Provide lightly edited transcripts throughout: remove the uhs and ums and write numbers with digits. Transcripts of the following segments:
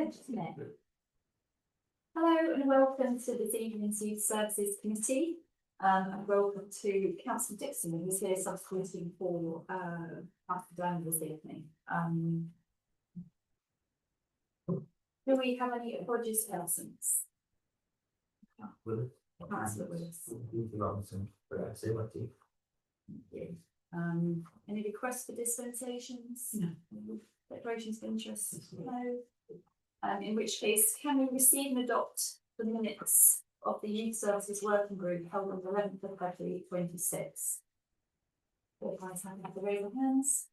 good, isn't it? Hello and welcome to this evening's Youth Services Committee. And welcome to Councillor Dixon, who's here substituting for Councillor Down this evening. Do we have any apologies to absence? Councillor Willis. Any requests for dispensations? No. Declarations of interest? No. In which case, can we receive and adopt the minutes of the Youth Services Working Group held on the 11th of February 26? All guys have the raise of hands.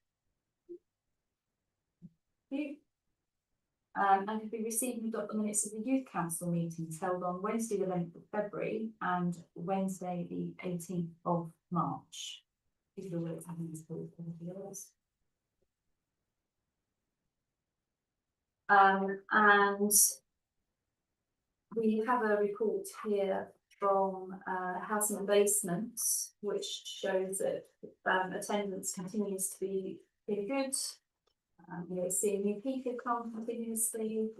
Thank you. And could we receive and adopt the minutes of the Youth Council meetings held on Wednesday the 11th of February and Wednesday the 18th of March? If you're willing to have these for yours. And we have a report here from Housing and Basements, which shows that attendance continues to be pretty good. We're seeing new people come continuously.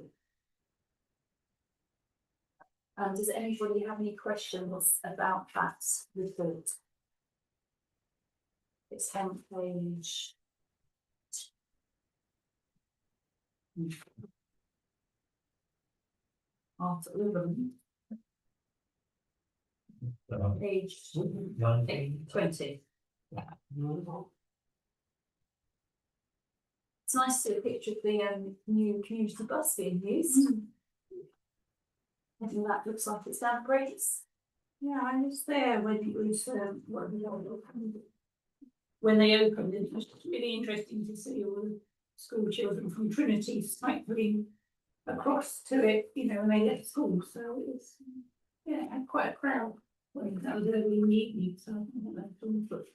Does anybody have any questions about that report? It's on page after 11. Page 20. Yeah. It's nice to see a picture of the new community bus being used. I think that looks like it's down Grace. Yeah, I was there when it was when they opened, and it was really interesting to see all the school children from Trinity cycling across to it, you know, when they left school. So it was, yeah, it had quite a crowd. Well, that was early in the evening, so I think that's all good.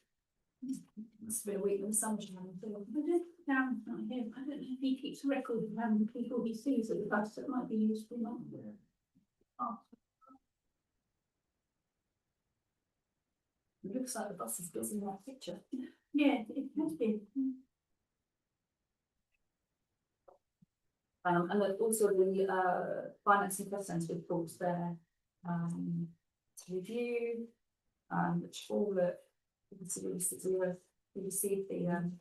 Must be a week in the sunshine. I don't know if he keeps a record of how many people he sees at the bus. That might be useful. It looks like the bus is busy in that picture. Yeah, it has been. And then also the finance and presence reports there to review, which all look, we received the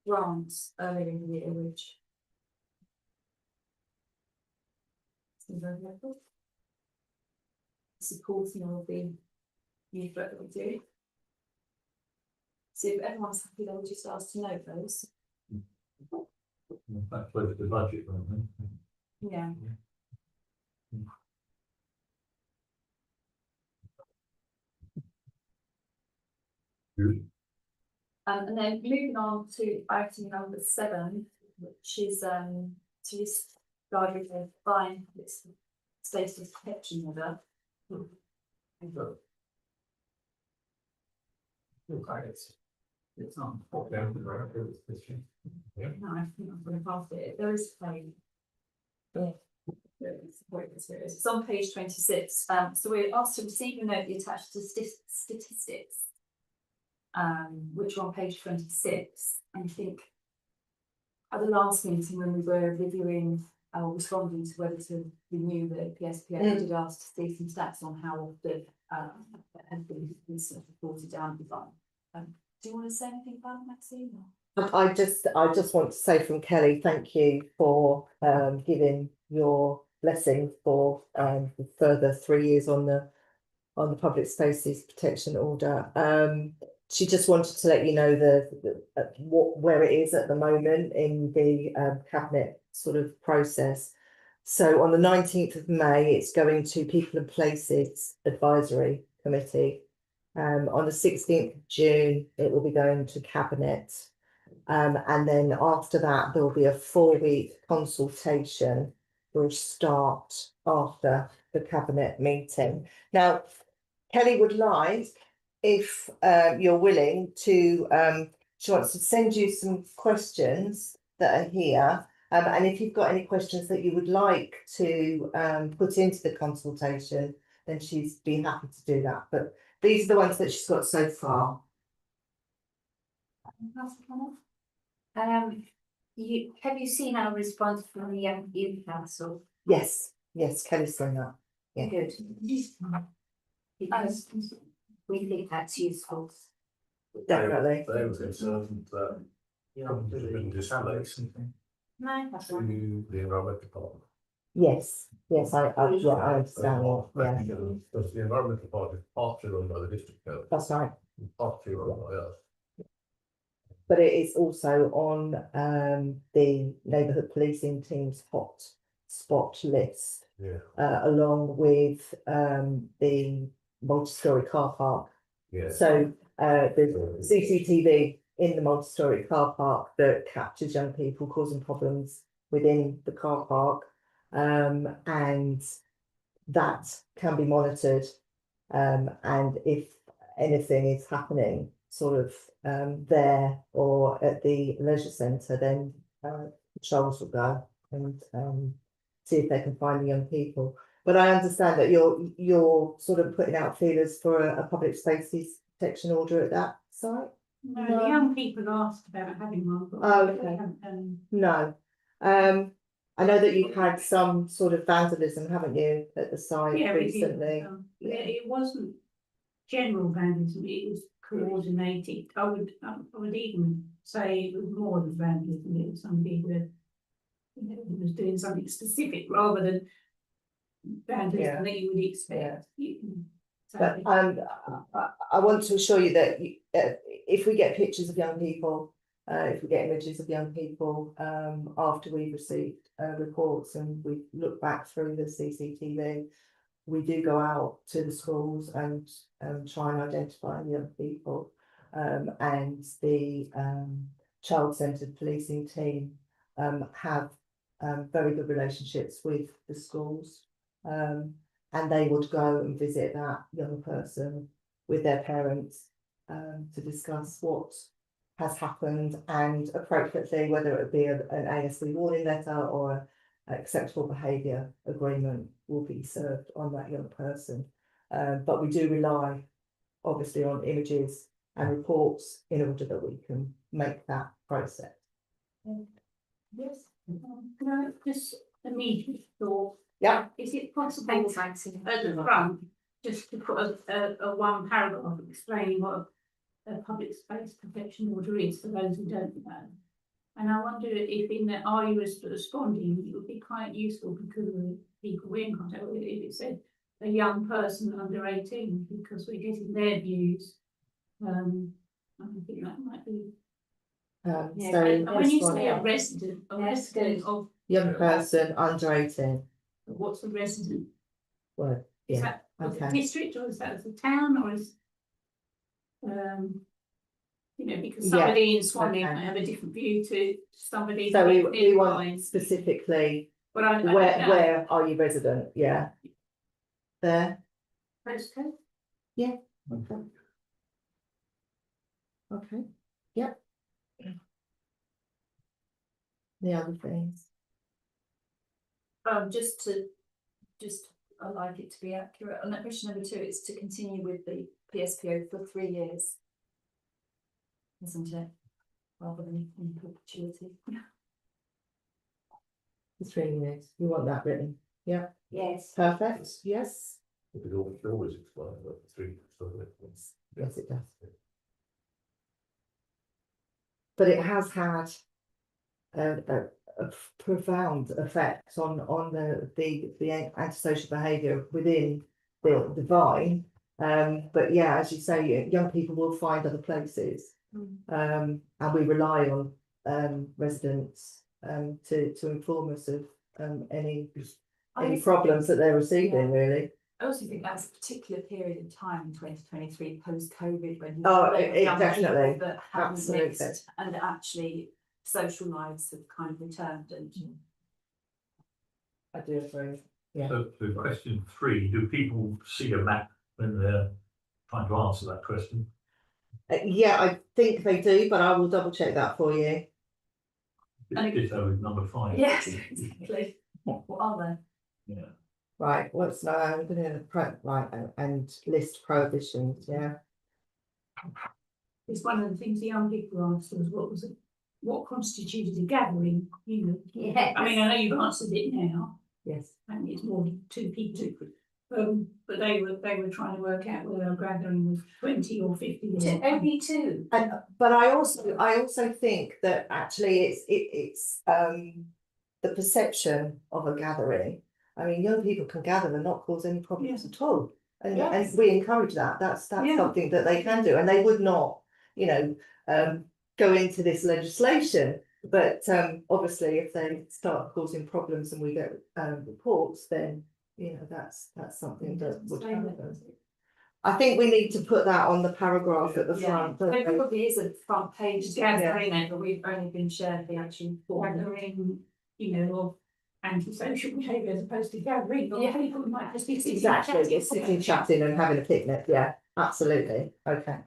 grants earlier in the year, which is very helpful. Supporting all the youth work that we do. So if everyone's happy, then we'll just ask to note those. That's close to the budget, right? Yeah. Good. And then moving on to item number 7, which is to this guide of buying its status protection order. It's not pop down the road, it's this thing. Yeah. No, I think I'm going to pass it. There is a it's on page 26. So we're asked to receive and note the attached to statistics, which are on page 26. And I think at the last meeting when we were reviewing or responding to whether to renew the PSPA, we did ask to see some stats on how often had been reported down the fund. Do you want to say anything about it, Maxine? I just want to say from Kelly, thank you for giving your blessing for the further 3 years on the public spaces protection order. She just wanted to let you know where it is at the moment in the cabinet sort of process. So on the 19th of May, it's going to People and Places Advisory Committee. On the 16th of June, it will be going to Cabinet. And then after that, there will be a 4-week consultation will start after the Cabinet meeting. Now, Kelly would like, if you're willing to, she wants to send you some questions that are here. And if you've got any questions that you would like to put into the consultation, then she's been happy to do that. But these are the ones that she's got so far. have you seen our response from the Young Youth Council? Yes, yes, Kelly's done that. Yeah. Good. Because we think that's useful. Definitely. They were concerned that companies have been displaced No, that's fine. to the environment department. Yes, yes, I understand that, yeah, Because the environment department is partly run by the district council, that's right. and partly run by us. But it is also on the neighbourhood policing team's hot spot list, Yeah, along with the multi-storey car park. yeah. So there's CCTV in the multi-storey car park that captures young people causing problems within the car park. And that can be monitored. And if anything is happening sort of there or at the leisure centre, then patrols will go and see if they can find the young people. But I understand that you're sort of putting out feelers for a public spaces protection order at that site? No, No. the young people asked about having one, but Oh, we okay. haven't done. No. I know that you've had some sort of vandalism, haven't you, at the site Yeah, we did, recently? yeah, it wasn't general vandalism, it was coordinated. I would even say it was more than vandalism, it was somebody that, you know, who was doing something specific rather than vandalism that you would expect. You can But say- I want to assure you that if we get pictures of young people, if we get images of young people, after we've received reports and we look back through the CCTV, we do go out to the schools and try and identify young people. And the child-centred policing team have very good relationships with the schools. And they would go and visit that young person with their parents to discuss what has happened and appropriately, whether it be an ASB warning letter or an acceptable behaviour agreement will be served on that young person. But we do rely obviously on images and reports in order that we can make that process. Yes. No, just immediate thought. Yeah. Is it possible Thanks, Maxine. at the front, just to put a one paragraph explaining what a public space protection order is for those who don't know? And I wonder if in the are you responding, it would be quite useful because of the people we're in contact with, if it said a young person under 18, because we're getting their views. I think that might be. Yeah, So And when you this one, say a resident of, young person under 18, what's a resident? well, Is yeah, that of the okay. district or is that of the town or is? You know, because Yeah, somebody in Swansea okay. might have a different view to somebody. So we nearby. want specifically, But I don't know. where are you resident? Yeah. There, Postcode? okay. Okay, yep. The other things, Just I like it to be accurate. On that question number 2, it's to continue with the PSPO for 3 years. Isn't it? Rather than in perpetuity. the 3 years, you want that written, yeah, Yes. perfect, yes, It could always explain that the three. yes, it does. But it has had a profound effect on the antisocial behaviour within the Vine. But yeah, as you say, young people will find other places. And we rely on residents to inform us of any problems that they're receiving, really. I also think that's a particular period of time in 2023 post-COVID when Oh, young definitely, people that haven't absolutely. mixed and actually social lives have kind of returned and I do agree. Yeah. So to question 3, do people see a map when they're trying to answer that question? Yeah, I think they do, but I will double check that for you. And- Ditto with number 5. yes, exactly. What are they? Yeah. Right, what's now, I'm gonna and list prohibitions, yeah. It's one of the things the young people asked was what was what constituted a gathering, you know. Yeah. I mean, I know you've answered it now, Yes. and it's more than 2 people. But they were trying to work out whether a gathering was 20 or 50. Only two. And, but I also think that actually it's the perception of a gathering. I mean, young people can gather and not cause any problems at all. And Yes. we encourage that. That's Yeah. something that they can do, and they would not, you know, go into this legislation. But obviously, if they start causing problems and we get reports, then you know that's something that would happen. I think we need to put that on the paragraph at the Yeah, front. don't there we? probably is a front page Gathering. gathering, but we've only been shared the actual form. Gathering, you know, of antisocial behaviour as opposed to gathering, or Yeah. people might just be sitting Exactly, chatting. it's sitting, chatting and having a picnic, yeah, absolutely, okay.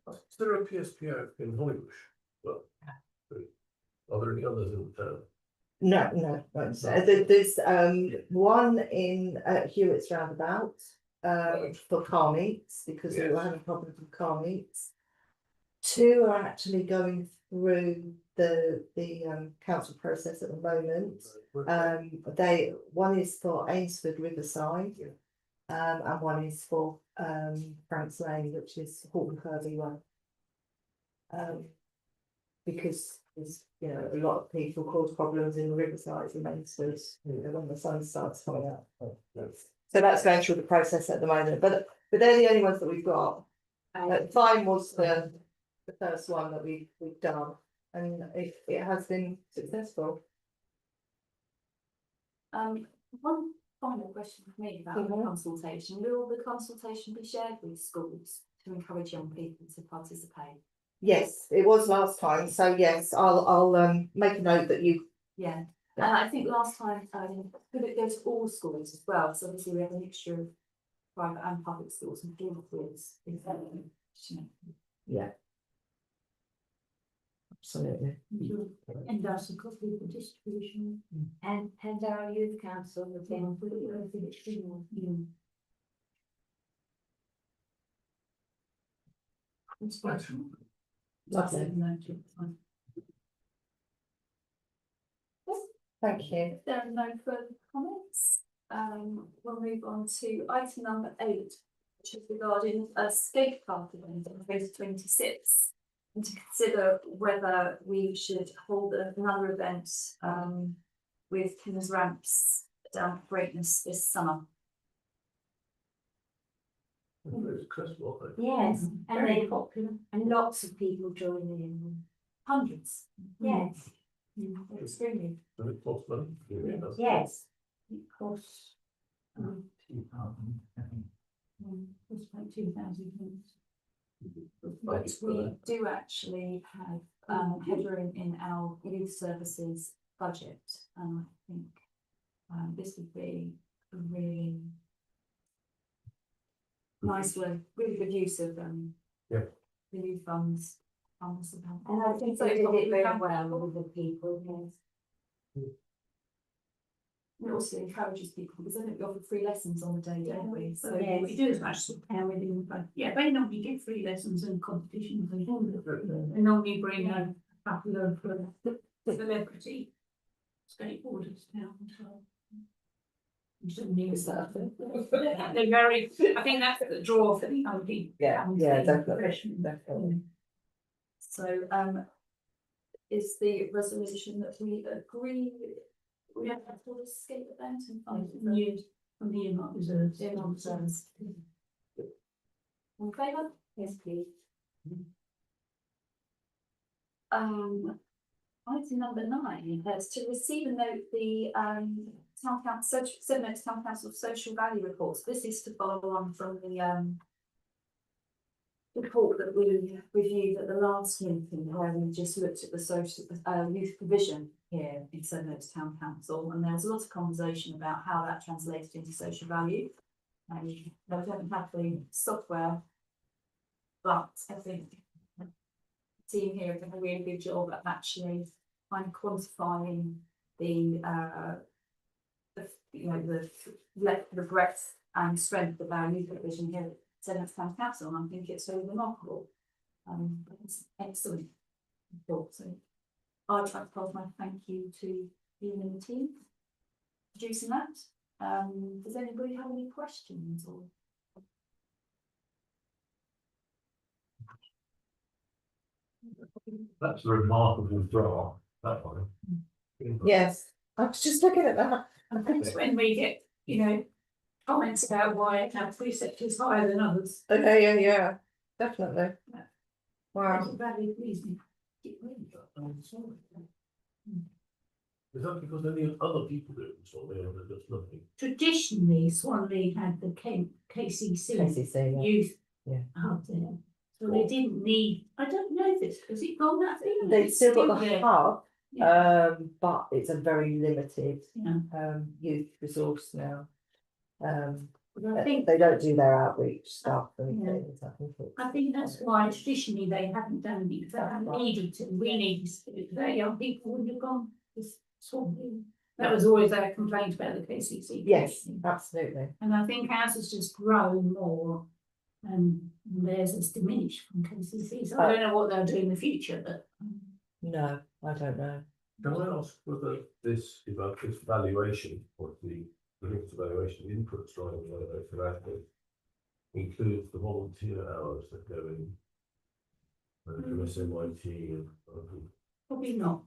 Is there a PSPO in Hollywood? Well, are there any others in town? No, there's one in Hewitt's roundabout, Right. for car meets, because we were Yes. having problems with car meets. Two are actually going through the council process at the moment. One is for Ainsford Riverside. And one is for Franks Lane, which is Horton Kirby one. Because there's, you know, a lot of people cause problems in the Riverside and Ainsford, you know, when the sun starts coming up. So that's going through the process at the moment, but they're the only ones that we've got. Fine was the first one that we've done, and it has been successful. One final question for me about the Mhm. consultation. Will the consultation be shared with schools to encourage young people to participate? Yes, it was last time, so yes, I'll make a note that you. Yeah, and I think last time, could it go to all schools as well? So obviously we have a mixture of private and public schools and all schools. Yeah. Absolutely. And that's a copy of the distribution. And our youth council with them. Lovely. Thank you. If there are no further comments, we'll move on to item number 8, which is regarding a skate park event on 2026. And to consider whether we should hold another event with Kenners Ramps down at Greatness this summer. It's accessible, I think. Yes, and Very then, popular. and lots of people joining in. Hundreds. Yes, Extremely. And it costs money. Yeah, that's- yes. It costs, Mm. costs like 2,000 But we do actually have headroom in our youth services budget, and I think this would be a really nice one, really good use of Yeah. the youth funds. And I think So they did probably it very can- well with the people, yes. It also encourages people, because I think we offer free lessons on the day, don't we? So Yes. We do as much as we can with them, but yeah, they normally give free lessons and competitions. They normally bring a couple of celebrity skateboarders down as well. Is that a thing? They're very, I think that's the draw for the young people. Yeah, Come and yeah, see definitely, professionals. definitely. So, is the resolution that we agree we have for the skate event and fund From the earmark reserves. the nonsense? In favour? Yes, please. Item number 9 is to receive and note the town council, town council social value reports. This is to follow on from the report that we reviewed at the last meeting, where we just looked at the social youth provision here in Sedgwick Town Council, and there was a lot of conversation about how that translated into social value. I don't have the software, but I think the team here have done a really good job at actually kind of quantifying the breadth and strength of our youth provision here at Sedgwick Town Council, and I think it's really remarkable. It's excellent report, so I'd like to pass my thank you to you and the team for producing that. Does anybody have any questions or? That's a remarkable draft, that one. Yes, I was just looking at that. And thanks when we get, you know, comments about why our precept is higher than others. Yeah, definitely. Yeah. Wow. That's a valid reason. Is that because any other people do it, or they are just nothing? Traditionally, Swanley had the KCC KCC, yeah. youth Yeah. hub there. So they didn't need, I don't know if it's, has it gone that thing? They've still got the there. hub, Yeah. but it's a very limited Yeah. youth resource now. But I think They don't do their outreach stuff and Yeah. things. I think that's why traditionally they haven't done it, because they haven't needed to, we needed to, do it. Their young people wouldn't have gone to Swansea. That was always our complaint about the KCC. Yes, absolutely. And I think ours has just grown more, and theirs has diminished from KCC, so I don't know what they'll do in the future, but. No, I don't know. Can I ask whether this valuation, or the linked evaluation inputs driving the evaluation includes the volunteer hours that go in? To SMYT and other people. Probably not.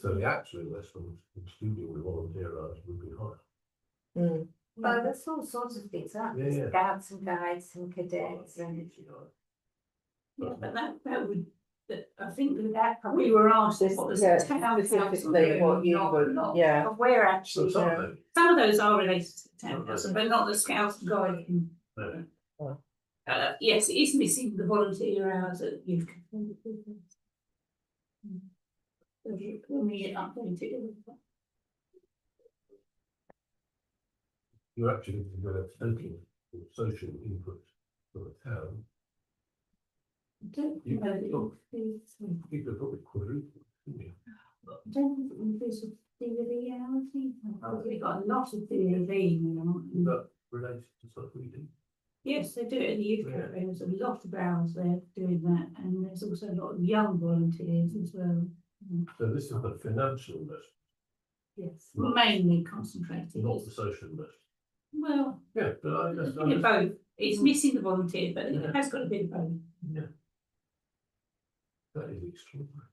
So the actual investment, excluding the volunteer hours, would be higher. Mm. Well, there's all sorts of things, aren't there? Yeah. Scouts and guides and cadets and. Yeah, but that would, I think that we were asked This, what was yeah, the town council specifically what you would, yeah. But we're So actually, some Yeah. of them, some of those are related to the town council, but not the scouts and guiding. no. Yes, it is missing the volunteer hours at youth. When we get updated. You're actually looking at a total of social input for the town. Don't You know can look. the- People are probably quadruple, isn't it? don't think there's a DVD hours either. We've got a lot of DVD now. Is that related to stuff we do? Yes, they do it in the youth Yeah. cafe, there's a lot of hours there doing that, and there's also a lot of young volunteers as well. So this is the financial investment, Yes, mainly concentrated. not the social investment. Well, Yeah, but I it's just, a bit of both, it's missing the volunteer, but Yeah. it has got a bit of both. yeah. That is extraordinary.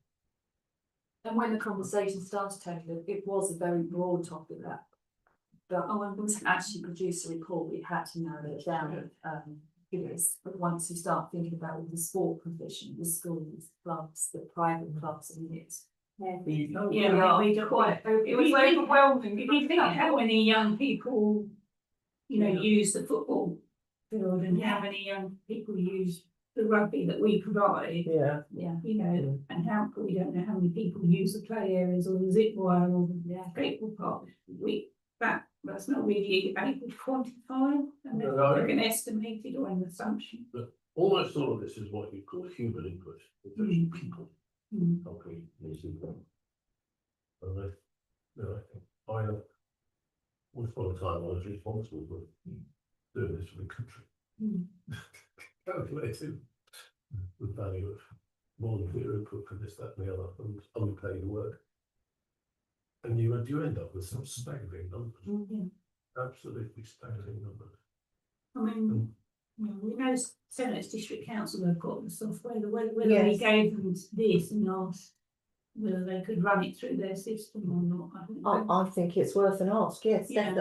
And when the conversation started, Tony, it was a very broad topic that. But to actually produce a report, we had to narrow it down, because but once you start thinking about all the sport provision, the schools, clubs, the private clubs, and it's. Yeah, we we are do quite, It it was was overwhelming. If you think how many young people, you know, Yeah. use the football field and how many young people use the rugby that we provide, Yeah. Yeah. you know, and how, we don't know how many people use the play areas or the zip wire or the skateboard park. That's not really able to quantify, and No. like an estimated or an assumption. Almost all of this is what you call human input, it's actually people Mm. helping these people. And I, you know, I have, once upon a time, I was responsible for doing this for the country. Mm. Calculating the value of volunteer input for this, that, and the other, and unpaid work. And you end up with some staggering numbers, Yeah. absolutely staggering numbers. I mean, Mm. you know, we know Senate's District Council have got the software, whether we Yes. gave them this and asked whether they could run it through their system or not, I don't know. I think it's worth an ask, yes, Yeah.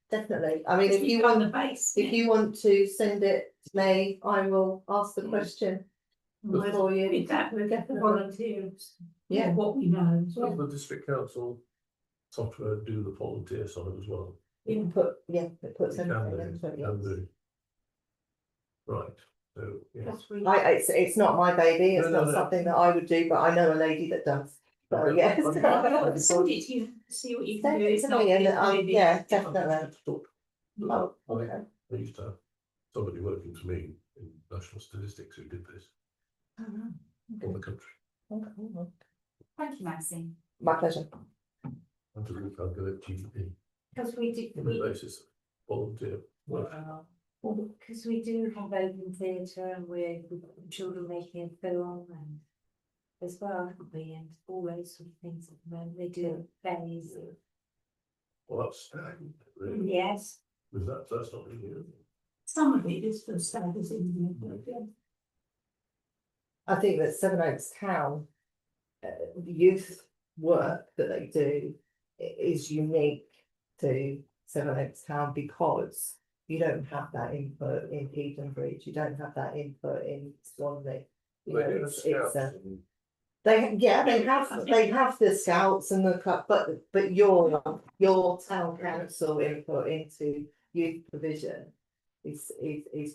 definitely. I mean, if We've you done want, the base. if you want to send it to me, I will ask the Yeah. question With for you. with that, with the Definitely. volunteers, Yeah. what we know. Does the district council software do the volunteer side as well? You can put, it puts It can everything do, into it, can yes. do. Right, so, yes. that's really. It's not my baby, it's No, no, not no. something that I would do, but I know a lady that does. So, Okay. yes. I'll send it to you, see what you can Send do. it It's to not me and, really- yeah, definitely. Stop. Oh, okay. I used to have somebody working for me in national statistics who did this for the country. Thank you, Maxine. My pleasure. And to recalculate GDP Because we do, on the basis of volunteer work. because we do have open theatre and we've got children making a film and. as well, haven't we, and all those sort of things at the moment, they do days. Well, that's, really, Yes, because that's not really, is it? Some of it is for status in the, I think that Seven Oaks Town, the youth work that they do is unique to Seven Oaks Town because you don't have that input in Eden Bridge, you don't have that input in Swanley. You They know, do have it's scouts a, and- they have the scouts and the club, but your town council input into youth provision is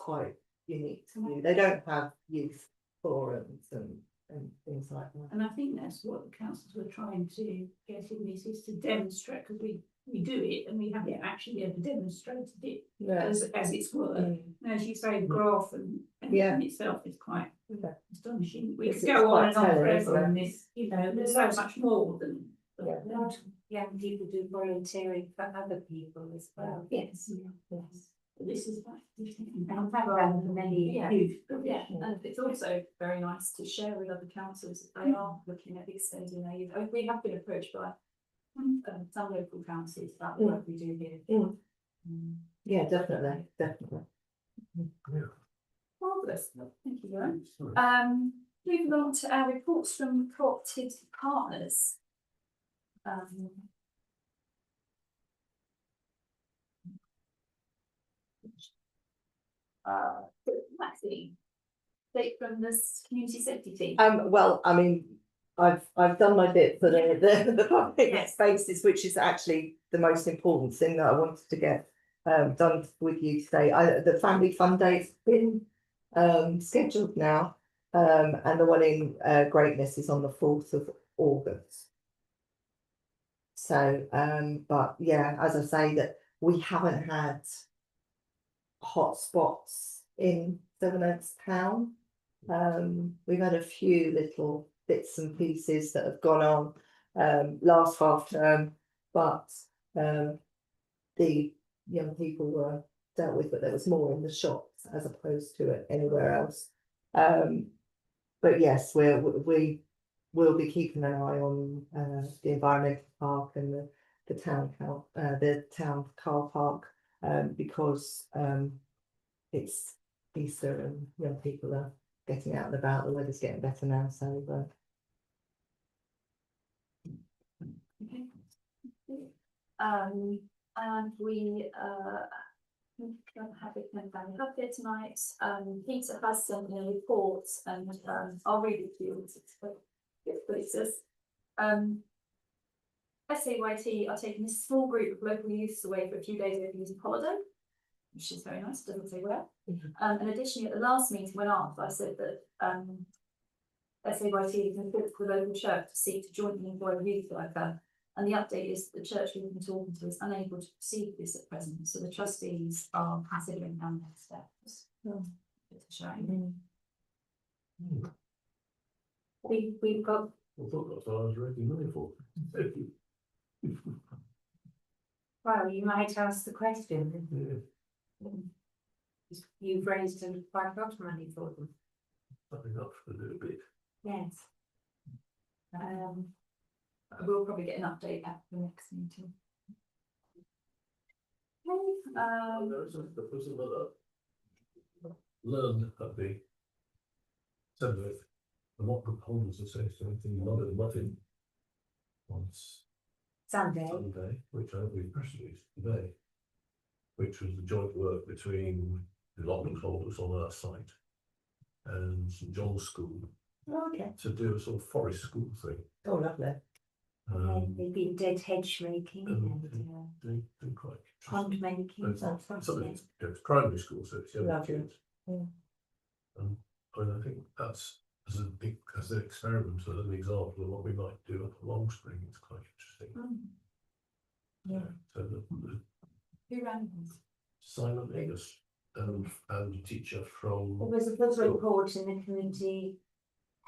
quite unique to you. They don't have youth forums and things like that. and I think that's what the councils were trying to get in this, is to demonstrate, because we do it and we haven't actually ever demonstrated it Yeah. as its work. Mm. And as you say, the graph and Yeah. in itself is quite Yeah. astonishing. We It's could go on quite and on telling, forever on isn't it? this, you know, there's so much more than. Yeah. a lot of young people do volunteering for other people as well. Yes, Yes. but this is like. And have around many Yeah. Youth. Yeah, and it's also very nice to share with other councils if they are looking at extending their youth. We have been approached by some local councils about the work we do here. Mm. Mm. Yeah, definitely. Marvellous, thank you, Lauren. Sorry. Moving on to our reports from co-opted partners. Maxine, date from this community safety team. Well, I mean, I've done my bit for the public Yes. spaces, which is actually the most important thing that I wanted to get done with you today. The family fun day's been scheduled now, and the one in Greatness is on the 4th of August. So, but yeah, as I say, that we haven't had hot spots in Seven Oaks Town. We've had a few little bits and pieces that have gone on last half term, but the young people were dealt with, but there was more in the shops as opposed to it anywhere else. But yes, we will be keeping an eye on the environmental park and the town car park, because it's Easter and young people are getting out and about. The weather's getting better now, so Okay. And we have it in family hub here tonight. Peter has sent me a report and I'll read it to you. It says, SAYT are taking a small group of local youths away for a few days over using holiday, which is very nice, doesn't say where. And additionally, at the last meeting when asked, I said that SAYT is in talks with the local church to seek to jointly employ a youth worker. And the update is the church we've been talking to is unable to proceed with this at present, so the trustees are considering our next steps. It's a shame. We've got, I thought that's what I was raising money for. well, you might ask the question, Yeah, you've raised quite a lot of money for them, something up for a little bit. yes. We'll probably get an update at the next meeting. Okay, There was another learned at the Seven Oaks, the Mock Holders Association in London, Muffin, on Sunday, Sunday, which I will press release today, which was the joint work between the allotment holders on our site and St John's School okay. to do a sort of forest school thing. Oh, lovely. they've been dead hedge making and Doing quite pond making. It's Fantastic. something, it's primary school, so it's young Lovely. kids. Yeah. And I think that's as an experiment, as an example of what we might do at Long Spring. It's quite interesting. Yeah. So the Who ran this? Simon Angus and a teacher from. There was a good report in the community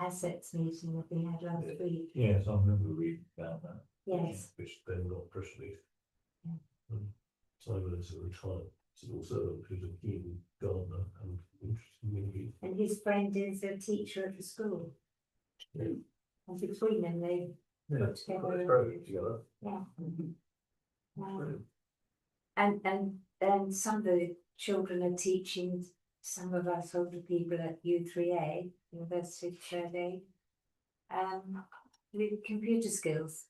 assets meeting that we had last week, Yes, I remember reading about that. yes. Which then got press release. Yeah. Simon is a retired civil servant who's a keen gardener and interested in maybe. And his friend is a teacher at the school. And between them, they Yeah, put together. it's very good together. Yeah. Brilliant. And some of the children are teaching some of us older people at U3A, University of Third with computer skills.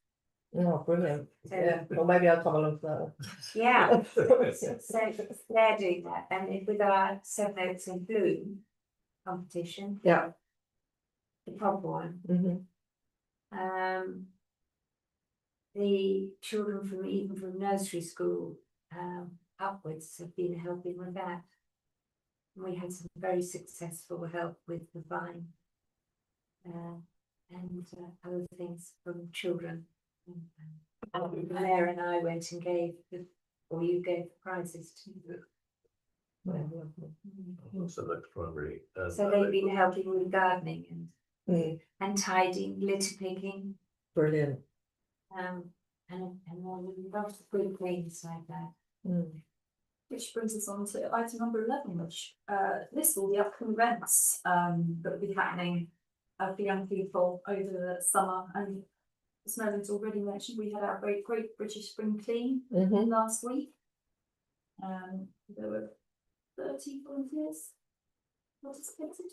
Oh, brilliant. So, Yeah, well, maybe I'll come along to that one. yeah, so they're doing that, and with our Seven Oaks in Bloom competition, Yeah. the proper one, Mhm. the children from even from nursery school upwards have been helping with that. We had some very successful help with the vine and other things from children. Claire and I went and gave or you gave the prizes to them. So next primary. And So they've been helping with gardening Mm, and tidying, litter picking, brilliant. and lots of good things like that. Mm. Which brings us on to item number 11, which lists all the upcoming events that will be happening for young people over the summer. And as Merlin's already mentioned, we had our Great British Spring Clean Mhm. last week. There were 30 volunteers participated.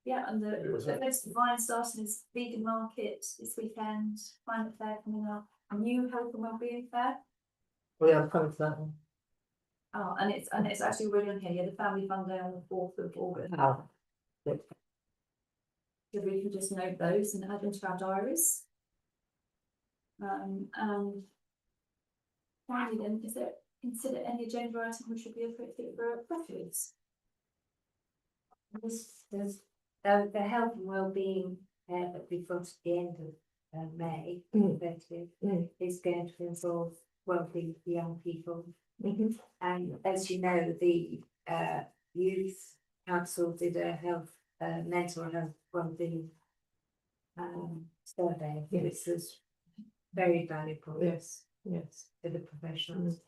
Yeah, and the next Vine starting is vegan market this weekend, climate fair coming up, a new health and wellbeing fair. Oh, yeah, I'm coming to that one. Oh, and it's actually already on here, yeah, the family fun day on the 4th of August. Wow. So we can just note those and add into our diaries. And finally then, is there consider any agenda item which would be appropriate for refugees? There's the health and wellbeing that we've got at the end of May, Mm. 30th, Mm. is going to involve wellbeing for young people. Mhm. And as you know, the youth council did a mental health wellbeing survey, Yes. which was very valuable Yes, yes. for the professionals.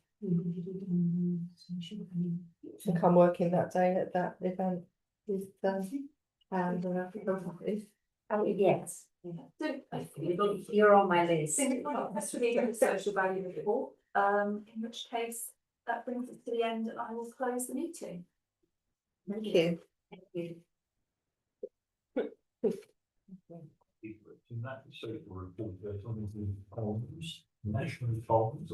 To come working that day at that event with and Oh, yes, So, you're on my list. that's really a good social value report, in which case that brings us to the end and I will close the meeting. thank you. Thank you. In that social report, there's something called national farms.